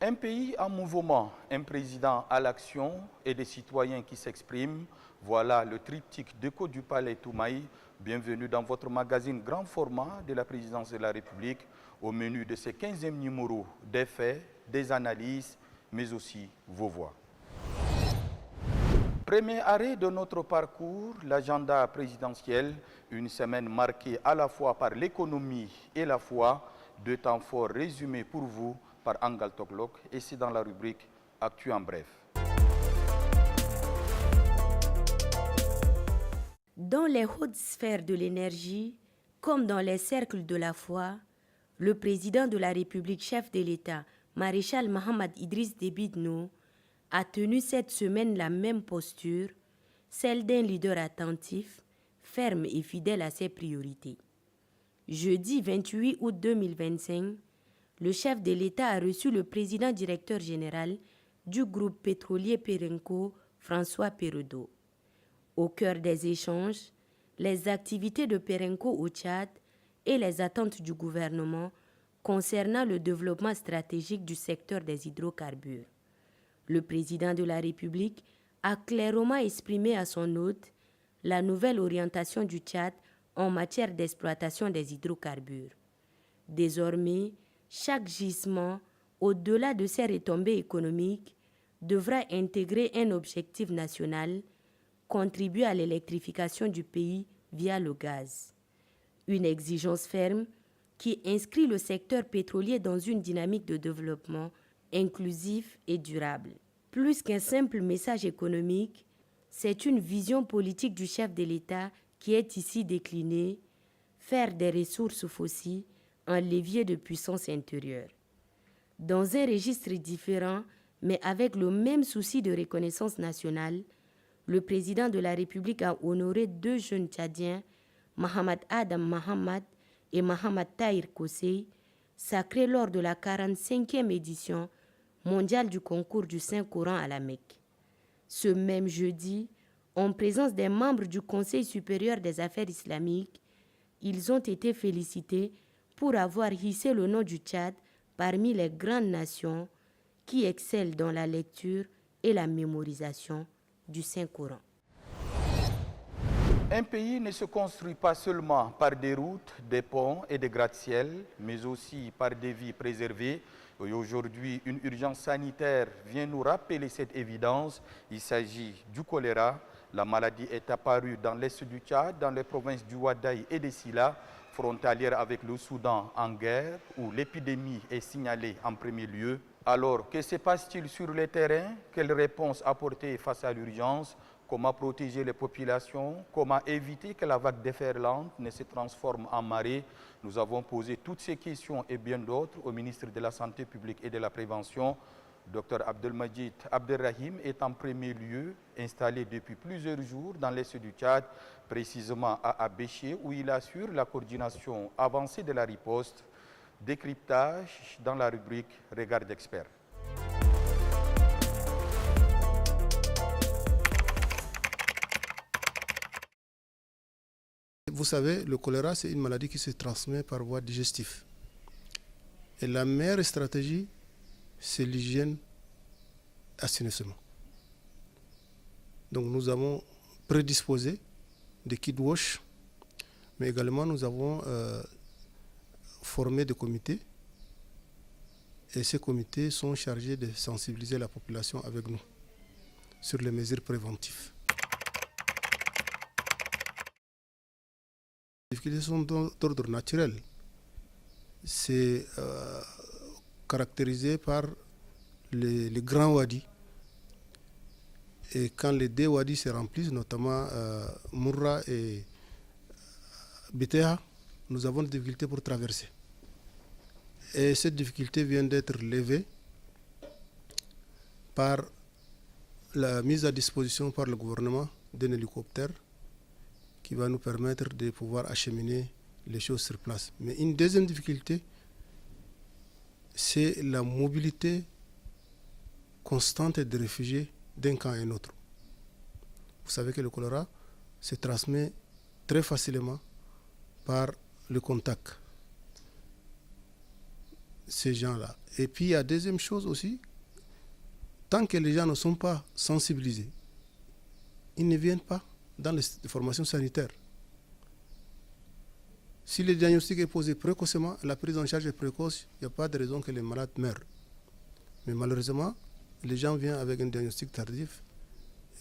Un pays en mouvement, un président à l'action et des citoyens qui s'expriment. Voilà le triptyque d'écho du Palais Toumaï. Bienvenue dans votre magazine grand format de la présidence de la République. Au menu de ce 15e numéro, des faits, des analyses, mais aussi vos voix. Premier arrêt de notre parcours, l'agenda présidentiel, une semaine marquée à la fois par l'économie et la foi, deux temps forts résumés pour vous par Angal Toklok, et c'est dans la rubrique Actu en bref. Dans les hautes sphères de l'énergie, comme dans les cercles de la foi, le président de la République, chef de l'État, maréchal Mohamed Idriss Déby Itno, a tenu cette semaine la même posture, celle d'un leader attentif, ferme et fidèle à ses priorités. Jeudi 28 août 2025, le chef de l'État a reçu le président directeur général du groupe pétrolier Perenco, François Pérudo. Au cœur des échanges, les activités de Perenco au Tchad et les attentes du gouvernement concernant le développement stratégique du secteur des hydrocarbures. Le président de la République a clairement exprimé à son hôte la nouvelle orientation du Tchad en matière d'exploitation des hydrocarbures. Désormais, chaque gisement, au-delà de ses retombées économiques, devra intégrer un objectif national, contribuer à l'électrification du pays via le gaz. Une exigence ferme qui inscrit le secteur pétrolier dans une dynamique de développement inclusif et durable. Plus qu'un simple message économique, c'est une vision politique du chef de l'État qui est ici déclinée, faire des ressources fossiles un levier de puissance intérieure. Dans un registre différent, mais avec le même souci de reconnaissance nationale, le président de la République a honoré deux jeunes Tchadiens, Mohamed Adam Mohamed et Mohamed Tahir Kosei, sacrés lors de la 45e édition mondiale du concours du Saint-Coran à la Mecque. Ce même jeudi, en présence des membres du Conseil supérieur des affaires islamiques, ils ont été félicités pour avoir hissé le nom du Tchad parmi les grandes nations qui excellent dans la lecture et la mémorisation du Saint-Coran. Un pays ne se construit pas seulement par des routes, des ponts et des gratte-ciel, mais aussi par des vies préservées. Et aujourd'hui, une urgence sanitaire vient nous rappeler cette évidence. Il s'agit du choléra. La maladie est apparue dans l'est du Tchad, dans les provinces du Ouadaï et des Silla, frontalières avec le Soudan en guerre, où l'épidémie est signalée en premier lieu. Alors, que se passe-t-il sur le terrain? Quelles réponses apporter face à l'urgence? Comment protéger les populations? Comment éviter que la vague déferlante ne se transforme en marée? Nous avons posé toutes ces questions et bien d'autres au ministre de la Santé publique et de la Prévention. Dr Abdelmajid Abdelrahim est en premier lieu installé depuis plusieurs jours dans l'est du Tchad, précisément à Abéché, où il assure la coordination avancée de la riposte. Décryptage dans la rubrique Regard d'expert. Vous savez, le choléra, c'est une maladie qui se transmet par voie digestive. Et la meilleure stratégie, c'est l'hygiène assainissement. Donc nous avons prédisposé des kits wash, mais également nous avons formé des comités. Et ces comités sont chargés de sensibiliser la population avec nous sur les mesures préventives. Les difficultés sont d'ordre naturel. C'est caractérisé par les grands wadis. Et quand les deux wadis se remplissent, notamment Mourra et Betea, nous avons des difficultés pour traverser. Et cette difficulté vient d'être levée par la mise à disposition par le gouvernement d'un hélicoptère qui va nous permettre de pouvoir acheminer les choses sur place. Mais une deuxième difficulté, c'est la mobilité constante des réfugiés d'un camp à un autre. Vous savez que le choléra se transmet très facilement par le contact. ces gens-là. Et puis il y a deuxième chose aussi, tant que les gens ne sont pas sensibilisés, ils ne viennent pas dans les formations sanitaires. Si le diagnostic est posé précocement, la prise en charge est précoce, il n'y a pas de raison que les malades meurent. Mais malheureusement, les gens viennent avec un diagnostic tardif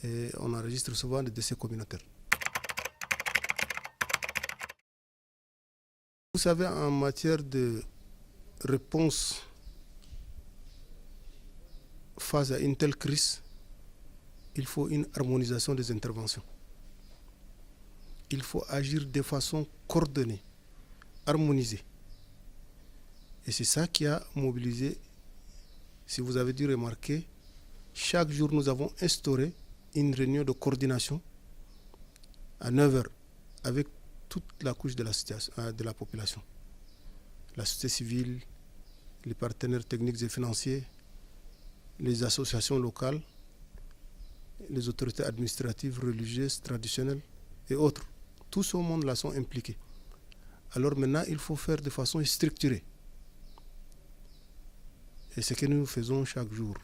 et on enregistre souvent des décès communautaires. Vous savez, en matière de réponse face à une telle crise, il faut une harmonisation des interventions. Il faut agir de façon coordonnée, harmonisée. Et c'est ça qui a mobilisé, si vous avez dû remarquer, chaque jour nous avons instauré une réunion de coordination à 9h avec toute la couche de la population. La société civile, les partenaires techniques et financiers, les associations locales, les autorités administratives, religieuses, traditionnelles et autres. Tout ce monde-là sont impliqués. Alors maintenant, il faut faire de façon structurée. Et c'est ce que nous faisons chaque jour.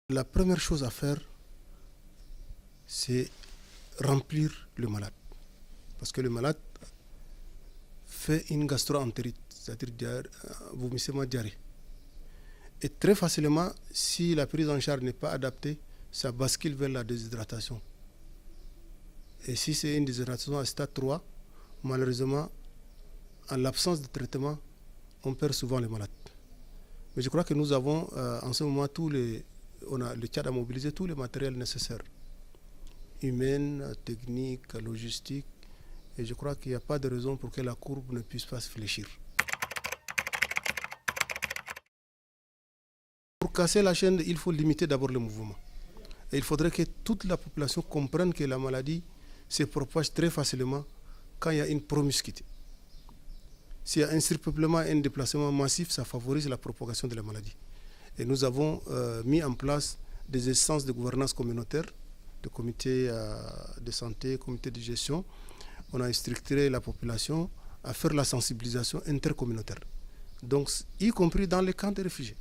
La première chose à faire, c'est remplir le malade. Parce que le malade fait une gastro-entérite, c'est-à-dire vomissement diarrhée. Et très facilement, si la prise en charge n'est pas adaptée, ça bascule vers la déshydratation. Et si c'est une déshydratation à stade 3, malheureusement, en l'absence de traitement, on perd souvent les malades. Mais je crois que nous avons en ce moment le Tchad a mobilisé tous les matériels nécessaires, humains, techniques, logistiques, et je crois qu'il n'y a pas de raison pour que la courbe ne puisse pas se fléchir. Pour casser la chaîne, il faut limiter d'abord le mouvement. Et il faudrait que toute la population comprenne que la maladie se propage très facilement quand il y a une promiscuité. S'il y a un surpeuplement et un déplacement massif, ça favorise la propagation de la maladie. Et nous avons mis en place des instances de gouvernance communautaire, de comités de santé, comités de gestion. On a structuré la population à faire la sensibilisation intercommunautaire. Donc, y compris dans les camps de réfugiés.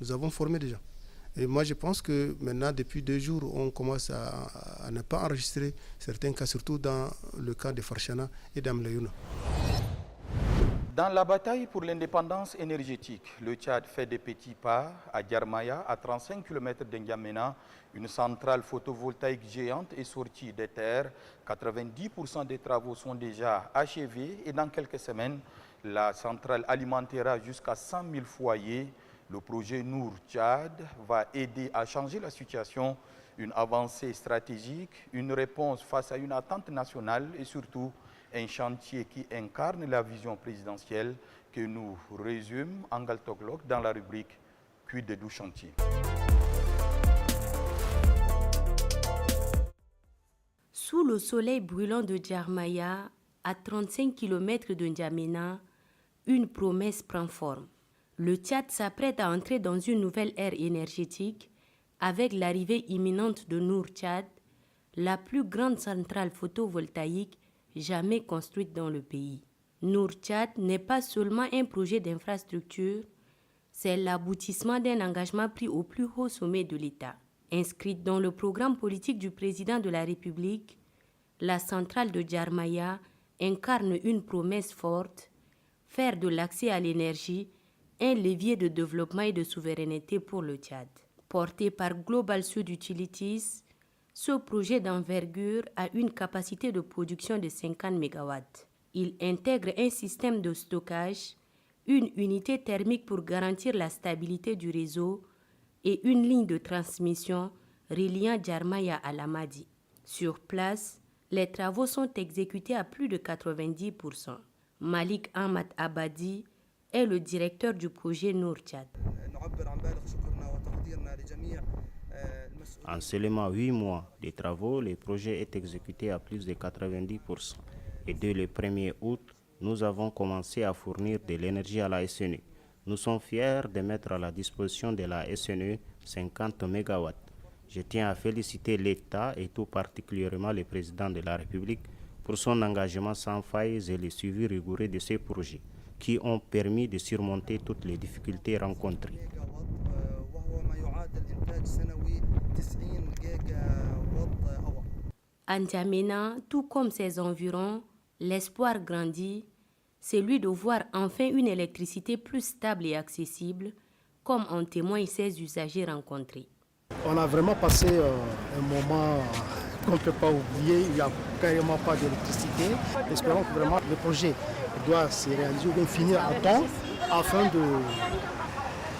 Nous avons formé des gens. Et moi, je pense que maintenant, depuis 2 jours, on commence à ne pas enregistrer certains cas, surtout dans le cas de Farchana et d'Amlayouna. Dans la bataille pour l'indépendance énergétique, le Tchad fait des petits pas. À Djarmaya, à 35 km d'Ndiamena, une centrale photovoltaïque géante est sortie des terres. 90% des travaux sont déjà achevés et dans quelques semaines, la centrale alimentera jusqu'à 100 000 foyers. Le projet Nour Tchad va aider à changer la situation, une avancée stratégique, une réponse face à une attente nationale et surtout un chantier qui incarne la vision présidentielle que nous résume Angal Toglok dans la rubrique « Quid du chantier ». Sous le soleil brûlant de Djarmaya, à 35 km de N'Djamena, une promesse prend forme. Le Tchad s'apprête à entrer dans une nouvelle ère énergétique avec l'arrivée imminente de Nour Tchad, la plus grande centrale photovoltaïque jamais construite dans le pays. Nour Tchad n'est pas seulement un projet d'infrastructure, c'est l'aboutissement d'un engagement pris au plus haut sommet de l'État. Inscrite dans le programme politique du président de la République, la centrale de Djarmaya incarne une promesse forte, faire de l'accès à l'énergie un levier de développement et de souveraineté pour le Tchad. Porté par Global Sud Utilities, ce projet d'envergure a une capacité de production de 50 MW. Il intègre un système de stockage, une unité thermique pour garantir la stabilité du réseau et une ligne de transmission reliant Djarmaya à Lamadi. Sur place, les travaux sont exécutés à plus de 90%. Malik Ahmad Abadi est le directeur du projet Nour Tchad. En seulement 8 mois de travaux, le projet est exécuté à plus de 90%. Et dès le 1er août, nous avons commencé à fournir de l'énergie à la SNE. Nous sommes fiers de mettre à la disposition de la SNE 50 MW. Je tiens à féliciter l'État et tout particulièrement le président de la République pour son engagement sans faille et le suivi rigoureux de ces projets qui ont permis de surmonter toutes les difficultés rencontrées. À N'Djamena, tout comme ses environs, l'espoir grandit, celui de voir enfin une électricité plus stable et accessible, comme en témoignent ses usagers rencontrés. On a vraiment passé un moment qu'on ne peut pas oublier. Il n'y a carrément pas d'électricité. Espérons que vraiment le projet doit se réaliser ou bien finir à temps afin de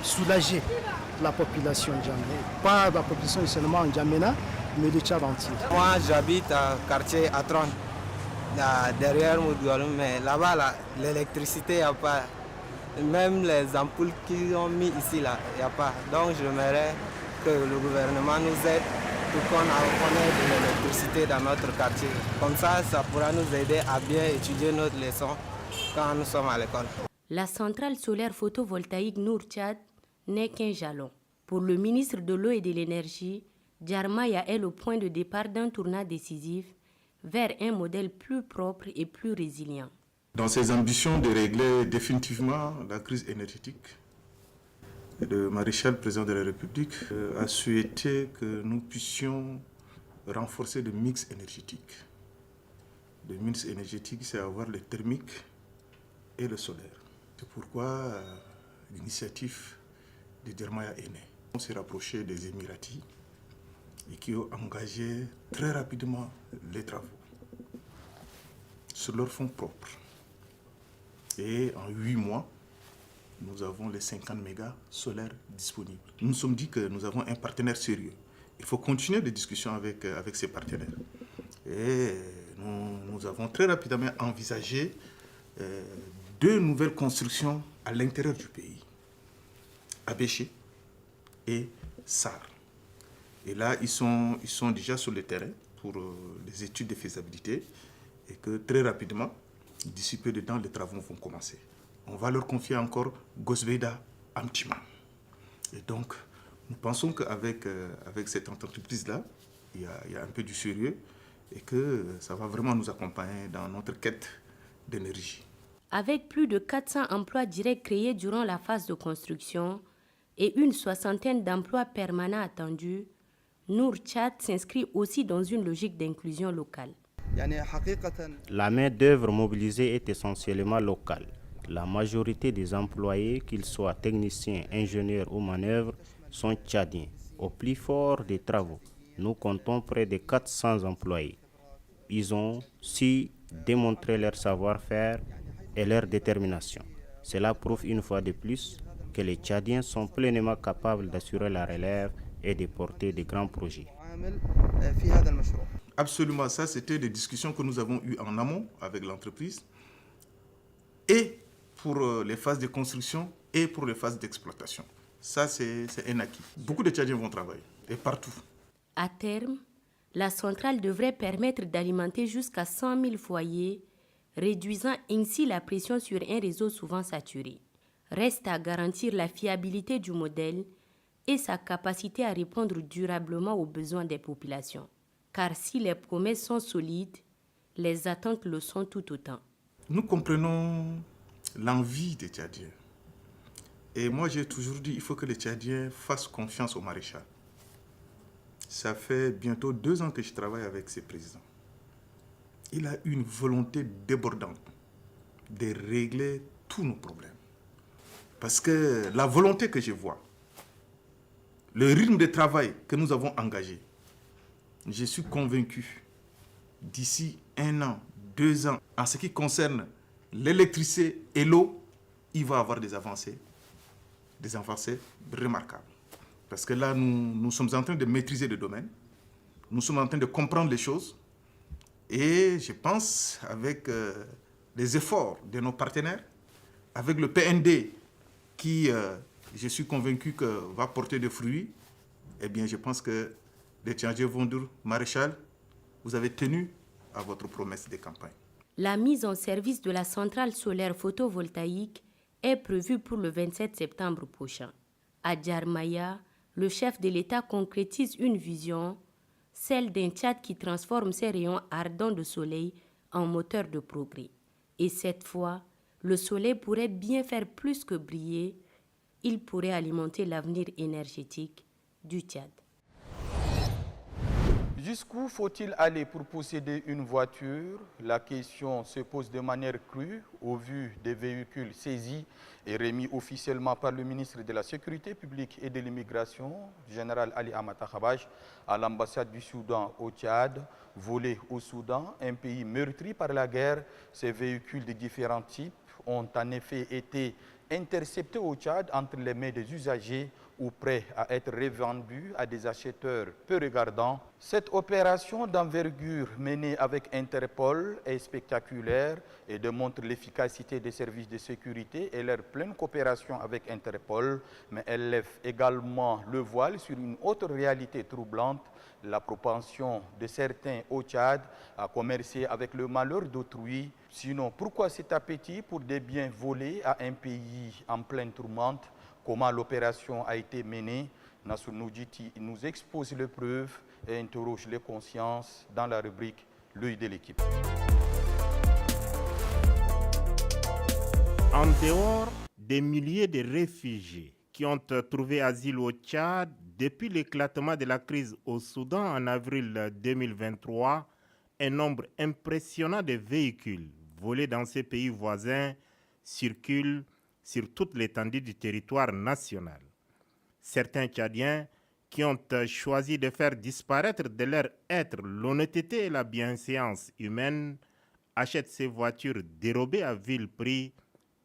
soulager la population N'Djamena. Pas la population seulement N'Djamena, mais le Tchad entier. Moi, j'habite à quartier Atron, là, derrière Moudoualoum, mais là-bas, l'électricité, il n'y a pas. Même les ampoules qu'ils ont mis ici, il n'y a pas. Donc, j'aimerais que le gouvernement nous aide pour qu'on ait de l'électricité dans notre quartier. Comme ça pourra nous aider à bien étudier notre leçon quand nous sommes à l'école. La centrale solaire photovoltaïque Nour Tchad n'est qu'un jalon. Pour le ministre de l'Eau et de l'Énergie, Djarmaya est le point de départ d'un tournant décisif vers un modèle plus propre et plus résilient. Dans ses ambitions de régler définitivement la crise énergétique, le maréchal président de la République a souhaité que nous puissions renforcer le mix énergétique. Le mix énergétique, c'est avoir le thermique et le solaire. C'est pourquoi l'initiative de Djarmaya est née. On s'est rapproché des Émiratis et qui ont engagé très rapidement les travaux sur leurs fonds propres. Et en 8 mois, nous avons les 50 mégas solaires disponibles. Nous nous sommes dit que nous avons un partenaire sérieux. Il faut continuer les discussions avec ces partenaires. Et nous avons très rapidement envisagé 2 nouvelles constructions à l'intérieur du pays, à Béché et Sar. Et là, ils sont déjà sur le terrain pour les études de faisabilité et que très rapidement, d'ici peu de temps, les travaux vont commencer. On va leur confier encore Gosbeda Amtiman. Et donc, nous pensons qu'avec cette entreprise-là, il y a un peu du sérieux et que ça va vraiment nous accompagner dans notre quête d'énergie. Avec plus de 400 emplois directs créés durant la phase de construction et une 60aine d'emplois permanents attendus, Nour Tchad s'inscrit aussi dans une logique d'inclusion locale. La main-d'œuvre mobilisée est essentiellement locale. La majorité des employés, qu'ils soient techniciens, ingénieurs ou manœuvres, sont tchadiens. Au plus fort des travaux, nous comptons près de 400 employés. Ils ont su démontrer leur savoir-faire et leur détermination. Cela prouve une fois de plus que les Tchadiens sont pleinement capables d'assurer la relève et de porter de grands projets. Absolument, ça c'était des discussions que nous avons eues en amont avec l'entreprise et pour les phases de construction et pour les phases d'exploitation. Ça c'est un acquis. Beaucoup de Tchadiens vont travailler et partout. À terme, la centrale devrait permettre d'alimenter jusqu'à 100 000 foyers, réduisant ainsi la pression sur un réseau souvent saturé. Reste à garantir la fiabilité du modèle et sa capacité à répondre durablement aux besoins des populations. Car si les promesses sont solides, les attentes le sont tout autant. Nous comprenons l'envie des Tchadiens. Et moi, j'ai toujours dit qu'il faut que les Tchadiens fassent confiance au maréchal. Ça fait bientôt 2 ans que je travaille avec ce président. Il a une volonté débordante de régler tous nos problèmes. Parce que la volonté que je vois, le rythme de travail que nous avons engagé, je suis convaincu, d'ici 1 an, 2 ans, en ce qui concerne l'électricité et l'eau, il va y avoir des avancées remarquables. Parce que là, nous sommes en train de maîtriser le domaine, nous sommes en train de comprendre les choses, et je pense, avec les efforts de nos partenaires, avec le PND qui, je suis convaincu que va porter des fruits, eh bien, je pense que les Tchadiens vont dire, maréchal, vous avez tenu à votre promesse de campagne. La mise en service de la centrale solaire photovoltaïque est prévue pour le 27 septembre prochain. À Djarmaya, le chef de l'État concrétise une vision, celle d'un Tchad qui transforme ses rayons ardents de soleil en moteur de progrès. Et cette fois, le soleil pourrait bien faire plus que briller, il pourrait alimenter l'avenir énergétique du Tchad. Jusqu'où faut-il aller pour posséder une voiture? La question se pose de manière crue au vu des véhicules saisis et remis officiellement par le ministre de la Sécurité publique et de l'immigration, général Ali Amata Khabaj, à l'ambassade du Soudan au Tchad, volés au Soudan, un pays meurtri par la guerre. Ces véhicules de différents types ont en effet été interceptés au Tchad entre les mains des usagers ou prêts à être revendus à des acheteurs peu regardants. Cette opération d'envergure menée avec Interpol est spectaculaire et démontre l'efficacité des services de sécurité et leur pleine coopération avec Interpol, mais elle lève également le voile sur une autre réalité troublante, la propension de certains au Tchad à commercer avec le malheur d'autrui. Sinon, pourquoi cet appétit pour des biens volés à un pays en pleine tourmente? Comment l'opération a été menée? Nassour Noudjiti nous expose les preuves et interroge les consciences dans la rubrique L'œil de l'équipe. En dehors des milliers de réfugiés qui ont trouvé asile au Tchad depuis l'éclatement de la crise au Soudan en avril 2023, un nombre impressionnant de véhicules volés dans ces pays voisins circulent sur toute l'étendue du territoire national. Certains Tchadiens qui ont choisi de faire disparaître de leur être l'honnêteté et la bienséance humaine achètent ces voitures dérobées à vil prix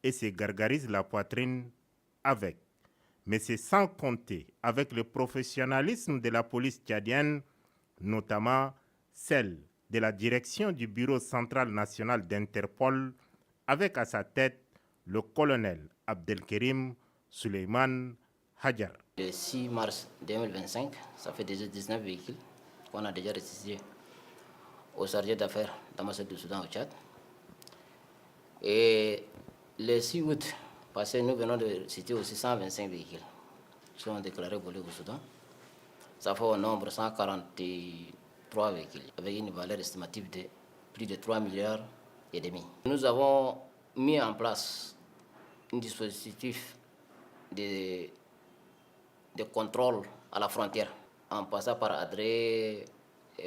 et se gargarisent la poitrine avec. Mais c'est sans compter avec le professionnalisme de la police tchadienne, notamment celle de la direction du Bureau central national d'Interpol, avec à sa tête le colonel Abdelkerim Suleiman Hadjar. Le 6 mars 2025, ça fait déjà 19 véhicules qu'on a déjà restitués au chargé d'affaires d'ambassade du Soudan au Tchad. Et le 6 août passé, nous venons de citer aussi 125 véhicules qui sont déclarés volés au Soudan. Ça fait au nombre 143 véhicules avec une valeur estimative de plus de 3 milliards et demi. Nous avons mis en place un dispositif de contrôle à la frontière en passant par Adré,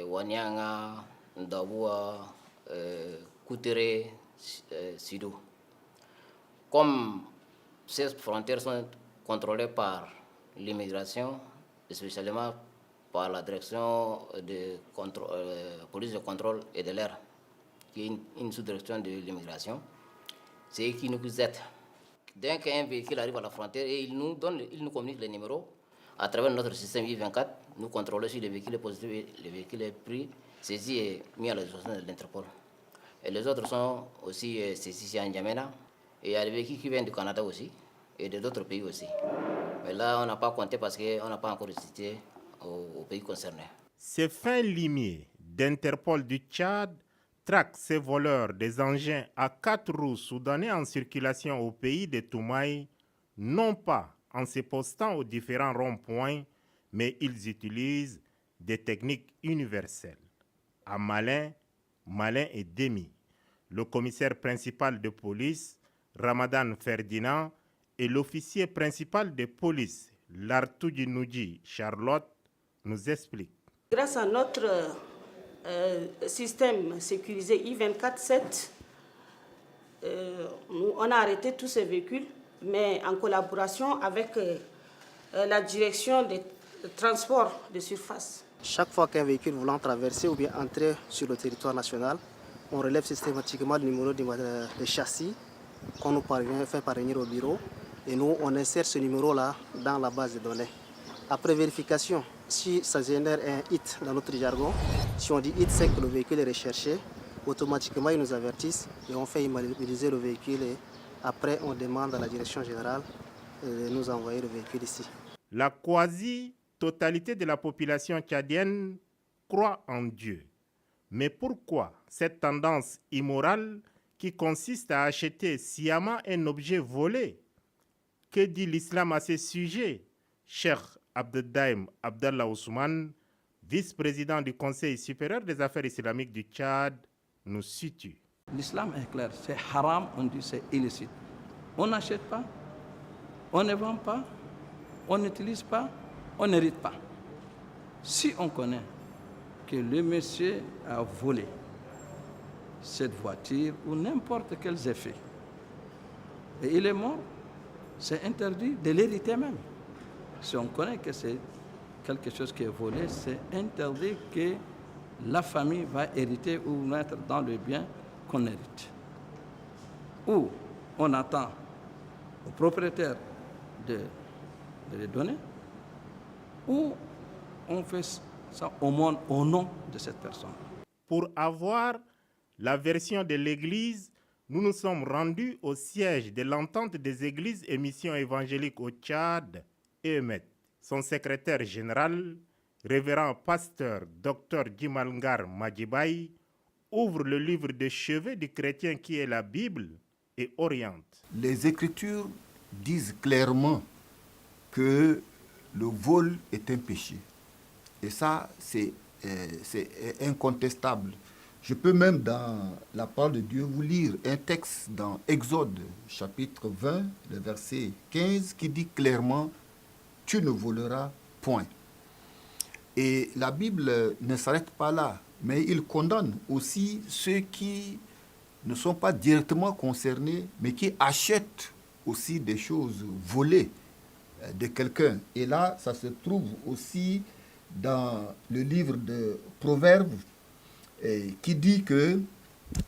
Wanyanga, Ndawoua, Koutere, Sidou. Comme ces frontières sont contrôlées par l'immigration, spécialement par la direction de police de contrôle et de l'air, qui est une sous-direction de l'immigration, c'est eux qui nous aident. Dès qu'un véhicule arrive à la frontière, et ils nous communiquent les numéros à travers notre système I24, nous contrôlons si le véhicule est positif et le véhicule est pris, saisi et mis à la disposition de l'Interpol. Et les autres sont aussi saisis ici à N'Djamena. Et il y a des véhicules qui viennent du Canada aussi et d'autres pays aussi. Mais là, on n'a pas compté parce qu'on n'a pas encore cité aux pays concernés. Ces fins limiers d'Interpol du Tchad traquent ces voleurs des engins à 4 roues soudanais en circulation au pays de Toumaï, non pas en se postant aux différents ronds-points, mais ils utilisent des techniques universelles. À Malin et Demi, le commissaire principal de police, Ramadan Ferdinand, et l'officier principal de police, Lartoudi Noudji Charlotte, nous expliquent. Grâce à notre système sécurisé I24/7, on a arrêté tous ces véhicules, mais en collaboration avec la direction des transports de surface. Chaque fois qu'un véhicule voulant traverser ou bien entrer sur le territoire national, on relève systématiquement le numéro de châssis qu'on nous fait parvenir au bureau et nous on insère ce numéro-là dans la base de données. Après vérification, si ça génère un hit dans notre jargon, si on dit hit, c'est que le véhicule est recherché, automatiquement ils nous avertissent et on fait immobiliser le véhicule et après on demande à la direction générale de nous envoyer le véhicule ici. La quasi-totalité de la population tchadienne croit en Dieu. Mais pourquoi cette tendance immorale qui consiste à acheter sciemment un objet volé? Que dit l'islam à ce sujet? Cheikh Abdeldaïm Abdallah Ousmane, vice-président du Conseil supérieur des affaires islamiques du Tchad, nous situe. L'islam est clair, c'est haram, on dit c'est illicite. On n'achète pas, on ne vend pas, on n'utilise pas, on n'hérite pas. Si on connaît que le monsieur a volé cette voiture ou n'importe quels effets, et il est mort, c'est interdit de l'hériter même. Si on connaît que c'est quelque chose qui est volé, c'est interdit que la famille va hériter ou mettre dans le bien qu'on hérite. Ou on attend au propriétaire de les donner, ou on fait ça au monde au nom de cette personne. Pour avoir la version de l'Église, nous nous sommes rendus au siège de l'Entente des Églises et Missions évangéliques au Tchad, EMET. Son secrétaire général, révérend pasteur Dr Djimalngar Madjibaye, ouvre le livre de chevet du chrétien qui est la Bible et oriente. Les Écritures disent clairement que le vol est un péché. Et ça, c'est incontestable. Je peux même, dans la parole de Dieu, vous lire un texte dans Exode, chapitre 20, le verset 15, qui dit clairement « Tu ne voleras point ». Et la Bible ne s'arrête pas là, mais il condamne aussi ceux qui ne sont pas directement concernés, mais qui achètent aussi des choses volées de quelqu'un. Et là, ça se trouve aussi dans le livre de Proverbes, qui dit que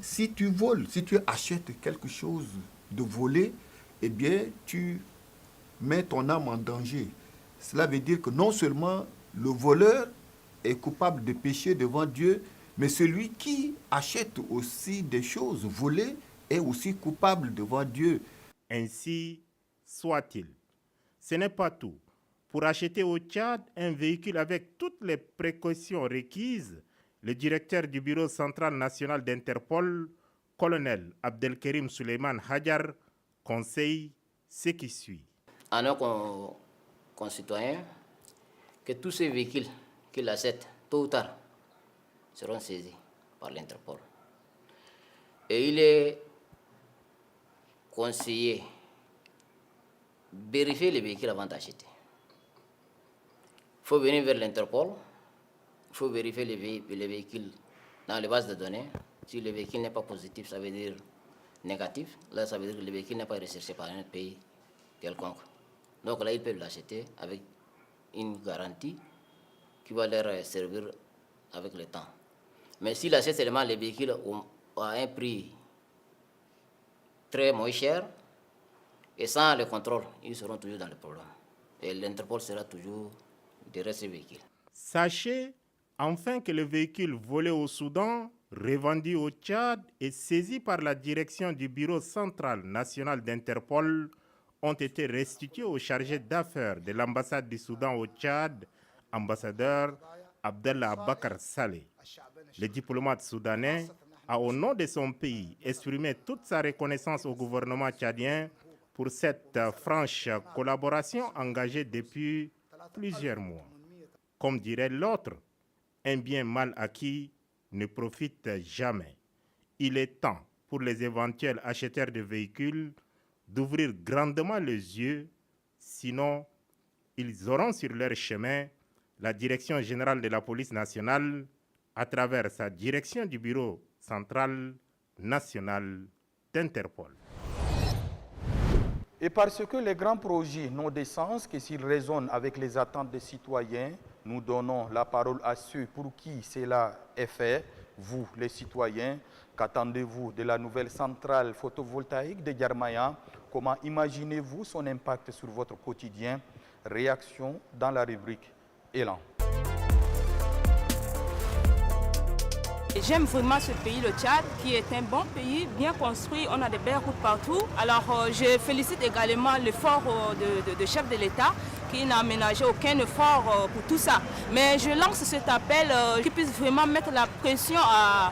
si tu voles, si tu achètes quelque chose de volé, eh bien, tu mets ton âme en danger. Cela veut dire que non seulement le voleur est coupable de péché devant Dieu, mais celui qui achète aussi des choses volées est aussi coupable devant Dieu. Ainsi soit-il. Ce n'est pas tout. Pour acheter au Tchad un véhicule avec toutes les précautions requises, le directeur du Bureau central national d'Interpol, colonel Abdelkerim Suleiman Hadjar, conseille ce qui suit. À nos concitoyens, que tous ces véhicules qu'ils achètent, tôt ou tard, seront saisis par l'Interpol. Et il est conseillé de vérifier les véhicules avant d'acheter. Il faut venir vers l'Interpol, il faut vérifier les véhicules dans les bases de données. Si le véhicule n'est pas positif, ça veut dire négatif. Là, ça veut dire que le véhicule n'est pas recherché par un autre pays quelconque. Donc là, ils peuvent l'acheter avec une garantie qui va leur servir avec le temps. Mais s'ils achètent seulement les véhicules à un prix très moins cher, et sans le contrôle, ils seront toujours dans le problème. Et l'Interpol sera toujours derrière ces véhicules. Sachez enfin que le véhicule volé au Soudan, revendu au Tchad et saisi par la direction du Bureau central national d'Interpol ont été restitués au chargé d'affaires de l'ambassade du Soudan au Tchad, ambassadeur Abdallah Bakar Saleh. Le diplomate soudanais a, au nom de son pays, exprimé toute sa reconnaissance au gouvernement tchadien pour cette franche collaboration engagée depuis plusieurs mois. Comme dirait l'autre, un bien mal acquis ne profite jamais. Il est temps pour les éventuels acheteurs de véhicules d'ouvrir grandement les yeux, sinon ils auront sur leur chemin la Direction générale de la police nationale à travers sa direction du Bureau central national d'Interpol. Et parce que les grands projets n'ont de sens que s'ils résonnent avec les attentes des citoyens, nous donnons la parole à ceux pour qui cela est fait, vous les citoyens. Qu'attendez-vous de la nouvelle centrale photovoltaïque de Yarmaya? Comment imaginez-vous son impact sur votre quotidien? Réaction dans la rubrique Élan. J'aime vraiment ce pays, le Tchad, qui est un bon pays, bien construit, on a des belles routes partout. Alors je félicite également l'effort de chef de l'État qui n'a ménagé aucun effort pour tout ça. Mais je lance cet appel qui puisse vraiment mettre la pression à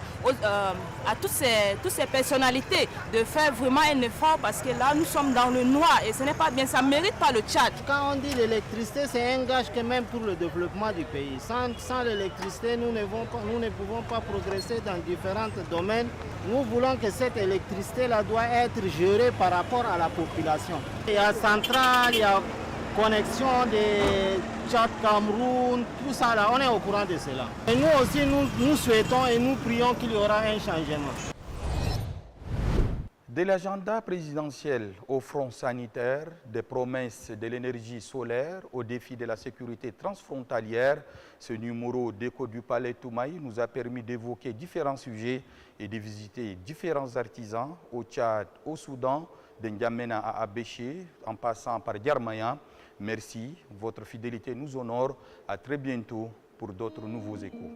toutes ces personnalités de faire vraiment un effort parce que là nous sommes dans le noir et ce n'est pas bien, ça ne mérite pas le Tchad. Quand on dit l'électricité, c'est un gage quand même pour le développement du pays. Sans l'électricité, nous ne pouvons pas progresser dans différents domaines. Nous voulons que cette électricité-là doit être gérée par rapport à la population. Il y a centrale, il y a connexion de Tchad, Cameroun, tout ça là, on est au courant de cela. Et nous aussi, nous souhaitons et nous prions qu'il y aura un changement. De l'agenda présidentiel au front sanitaire, des promesses de l'énergie solaire au défi de la sécurité transfrontalière, ce numéro d'Écho du Palais Toumaï nous a permis d'évoquer différents sujets et de visiter différents artisans au Tchad, au Soudan, de N'Djamena à Abéché, en passant par Diarmaya. Merci, votre fidélité nous honore. À très bientôt pour d'autres nouveaux échos.